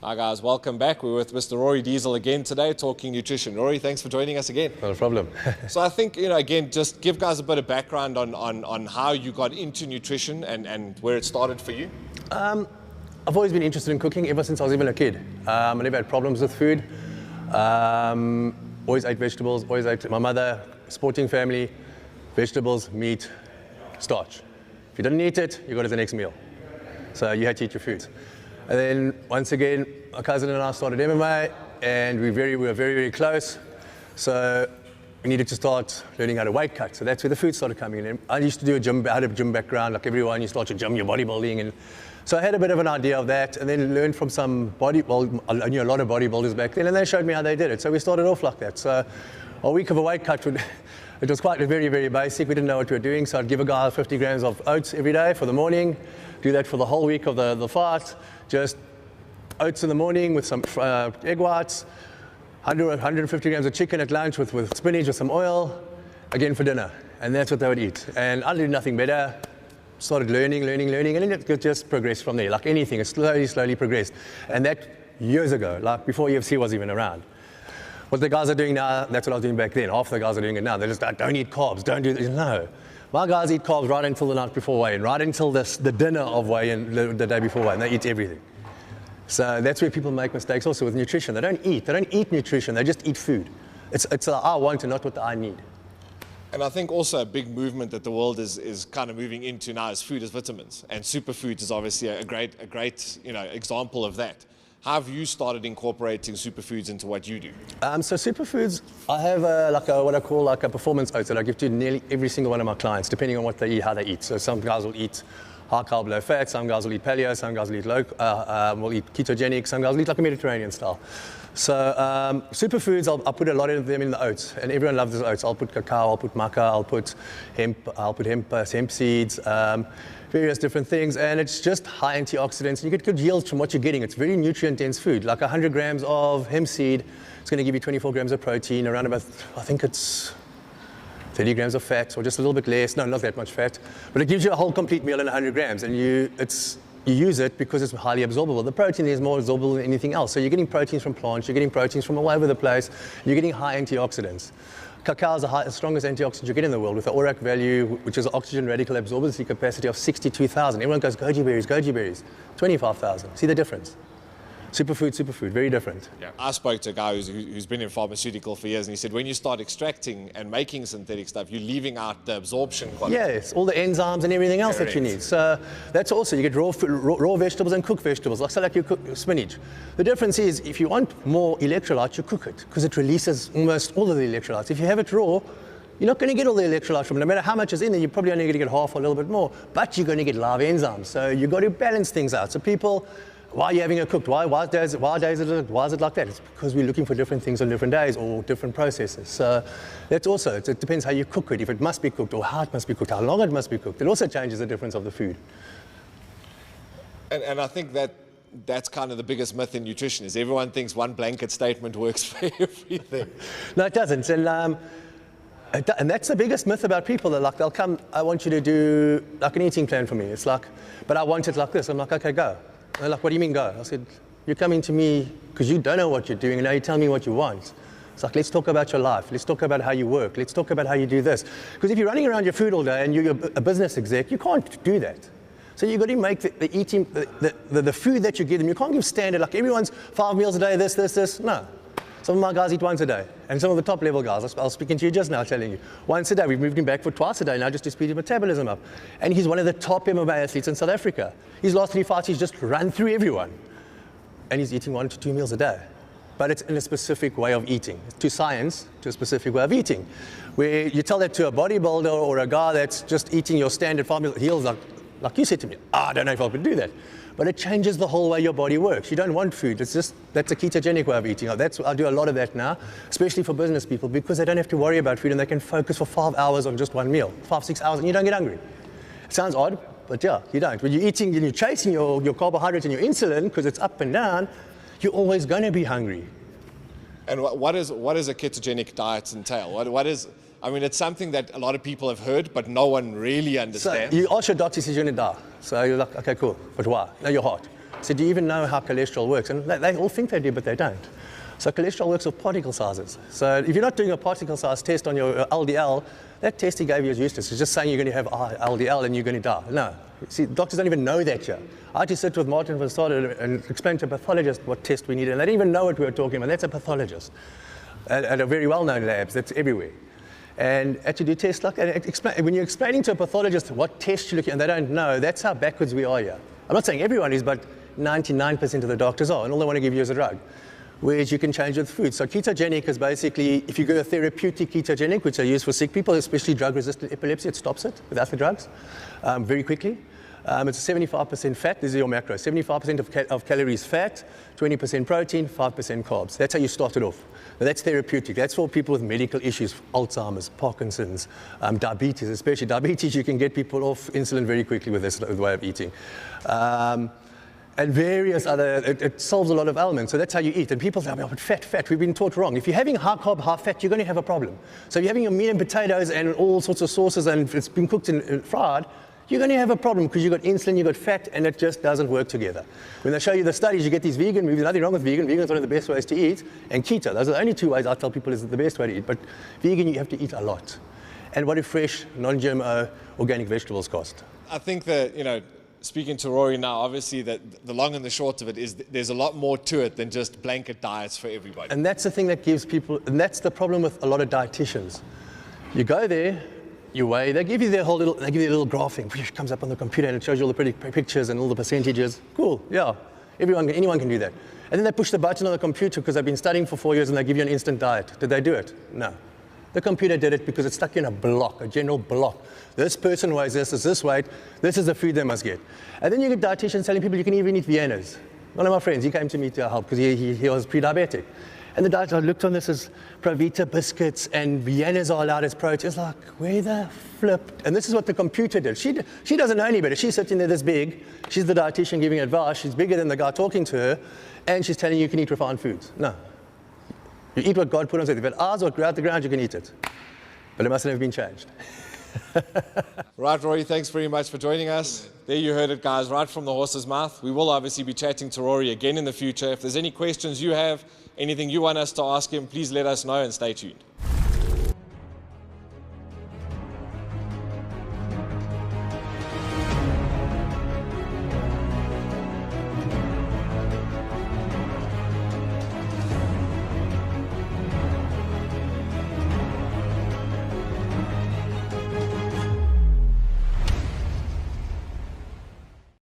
Hi guys, welcome back. We're with Mr. Rory Diesel again today talking nutrition. Rory, thanks for joining us again. Not a problem. So I think, again, just give guys a bit of background on how you got into nutrition and where it started for you. I've always been interested in cooking ever since I was even a kid. I never had problems with food. Always ate vegetables, always ate, my mother, sporting family, vegetables, meat, starch. If you didn't eat it, you got it the next meal. So you had to eat your food. And then once again, my cousin and I started MMA, and we were very, very close. So we needed to start learning how to weight cut. So that's where the food started coming in. And I used to do I had a gym background, like everyone. You start your gym, your bodybuilding. And so I had a bit of an idea of that, and then learned from some I knew a lot of bodybuilders back then, and they showed me how they did it. So we started off like that. So a week of a weight cut, it was quite very, very basic. We didn't know what we were doing. So I'd give a guy 50 grams of oats every day for the morning, do that for the whole week of the fast. Just oats in the morning with some egg whites, 150 grams of chicken at lunch with spinach with some oil, again for dinner. And that's what they would eat. And I did nothing better. Started learning, and then it just progressed from there. Like anything, it slowly progressed. And that years ago, like before UFC was even around. What the guys are doing now, that's what I was doing back then. Half the guys are doing it now. They're just like, don't eat carbs, don't do this. No. My guys eat carbs right until the night before weigh-in, right until the dinner of weigh-in the day before weigh-in. They eat everything. So that's where people make mistakes also with nutrition. They don't eat nutrition, they just eat food. It's the I want and not what the I need. And I think also a big movement that the world is kind of moving into now is food as vitamins. And superfoods is obviously a great example of that. How have you started incorporating superfoods into what you do? So superfoods, I have what I call like a performance oats that I give to nearly every single one of my clients, depending on what they eat, how they eat. So some guys will eat high carb, low fat. Some guys will eat paleo. Some guys will eat will eat ketogenic. Some guys will eat like a Mediterranean style. So superfoods, I'll put a lot of them in the oats, and everyone loves those oats. I'll put cacao, I'll put maca, I'll put hemp seeds. Various different things, and it's just high antioxidants, and you get good yields from what you're getting. It's very nutrient-dense food. Like 100 grams of hemp seed, it's going to give you 24 grams of protein, around about, I think it's 30 grams of fat, or just a little bit less. No, not that much fat. But it gives you a whole complete meal in 100 grams, and you use it because it's highly absorbable. The protein is more absorbable than anything else. So you're getting proteins from plants, you're getting proteins from all over the place, you're getting high antioxidants. Cacao is the strongest antioxidant you get in the world with the ORAC value, which is an oxygen radical absorbency capacity of 62,000. Everyone goes, goji berries, 25,000. See the difference? Superfood, very different. Yeah. I spoke to a guy who's been in pharmaceutical for years, and he said when you start extracting and making synthetic stuff, you're leaving out the absorption quality. Yes, all the enzymes and everything else that you need. So that's also, you get raw vegetables and cooked vegetables, like you cook spinach. The difference is, if you want more electrolytes, you cook it, because it releases almost all of the electrolytes. If you have it raw, you're not going to get all the electrolytes from it. No matter how much is in there, you're probably only going to get half or a little bit more, but you're going to get live enzymes. So you've got to balance things out. So people, why are you having it cooked? Why is it like that? It's because we're looking for different things on different days or different processes. So that's also, it depends how you cook it, if it must be cooked or how it must be cooked, how long it must be cooked. It also changes the difference of the food. And I think that's kind of the biggest myth in nutrition, is everyone thinks one blanket statement works for everything. No, it doesn't. And that's the biggest myth about people. They'll come, I want you to do like an eating plan for me. It's like, but I want it like this. I'm like, okay, go. They're like, what do you mean go? I said, you're coming to me because you don't know what you're doing, and now you tell me what you want. It's like, let's talk about your life. Let's talk about how you work. Let's talk about how you do this. Because if you're running around your food all day and you're a business exec, you can't do that. So you've got to make the eating, the food that you give them. You can't give standard, like everyone's 5 meals a day, this. No. Some of my guys eat once a day. And some of the top level guys, I was speaking to you just now, telling you, once a day. We've moved him back for twice a day now just to speed his metabolism up. And he's one of the top MMA athletes in South Africa. His last 3 fights, he's just run through everyone. And he's eating 1 to 2 meals a day. But it's in a specific way of eating. To science, to a specific way of eating. Where you tell that to a bodybuilder or a guy that's just eating your standard 5 meals, he'll like you said to me, I don't know if I could do that. But it changes the whole way your body works. You don't want food. It's just, that's a ketogenic way of eating. I do a lot of that now, especially for business people, because they don't have to worry about food and they can focus for 5 hours on just one meal, 5-6 hours, and you don't get hungry. It sounds odd, but yeah, you don't. When you're eating and you're chasing your carbohydrates and your insulin, because it's up and down, you're always going to be hungry. And what does a ketogenic diet entail? What is, I mean, it's something that a lot of people have heard, but no one really understands. So you ask your doctor, he says you're going to die. So you're like, okay, cool, but why? No, your heart. So do you even know how cholesterol works? And they all think they do, but they don't. So cholesterol works with particle sizes. So if you're not doing a particle size test on your LDL, that test he gave you is useless. It's just saying you're going to have LDL and you're going to die. No. See, doctors don't even know that yet. I had to sit with Martin from the start and explain to a pathologist what test we needed. And they didn't even know what we were talking about. That's a pathologist at a very well-known labs. That's everywhere. And actually do tests like that. When you're explaining to a pathologist what test you're looking at and they don't know, that's how backwards we are here. I'm not saying everyone is, but 99% of the doctors are. And all they want to give you is a drug, whereas you can change with food. So ketogenic is basically, if you go a therapeutic ketogenic, which are used for sick people, especially drug-resistant epilepsy, it stops it without the drugs very quickly. It's 75% fat. This is your macro. 75% of calories fat, 20% protein, 5% carbs. That's how you start it off. Now, that's therapeutic. That's for people with medical issues, Alzheimer's, Parkinson's, diabetes. Especially diabetes, you can get people off insulin very quickly with this way of eating. And various other, it solves a lot of ailments. So that's how you eat. And people say, oh, but fat, we've been taught wrong. If you're having high carb, high fat, you're going to have a problem. So if you're having your meat and potatoes and all sorts of sauces and it's been cooked and fried, you're going to have a problem because you've got insulin, you've got fat, and it just doesn't work together. When they show you the studies, you get these vegan movies. Nothing wrong with vegan. Vegan is one of the best ways to eat. And keto, those are the only two ways I tell people is the best way to eat. But vegan, you have to eat a lot. And what do fresh, non-GMO, organic vegetables cost? I think that, speaking to Rory now, obviously that the long and the short of it is there's a lot more to it than just blanket diets for everybody. And that's the thing that gives people, and that's the problem with a lot of dietitians. You go there, you weigh, they give you their little graphing, which comes up on the computer and it shows you all the pretty pictures and all the percentages. Cool, yeah, anyone can do that. And then they push the button on the computer because they've been studying for 4 years and they give you an instant diet. Did they do it? No. The computer did it because it stuck you in a block, a general block. This person weighs this weight, this is the food they must get. And then you get dietitians telling people you can even eat Viennas. One of my friends, he came to me to help because he was pre-diabetic. And the dietitian looked on this as Provita biscuits and Viennas are allowed as protein. It's like, where the flip? And this is what the computer did. She doesn't know any better. She's sitting there this big. She's the dietitian giving advice. She's bigger than the guy talking to her. And she's telling you can eat refined foods. No. You eat what God put on earth. If it ours or grow out the ground, you can eat it. But it mustn't have been changed. Right, Rory, thanks very much for joining us. There you heard it, guys, right from the horse's mouth. We will obviously be chatting to Rory again in the future. If there's any questions you have, anything you want us to ask him, please let us know and stay tuned.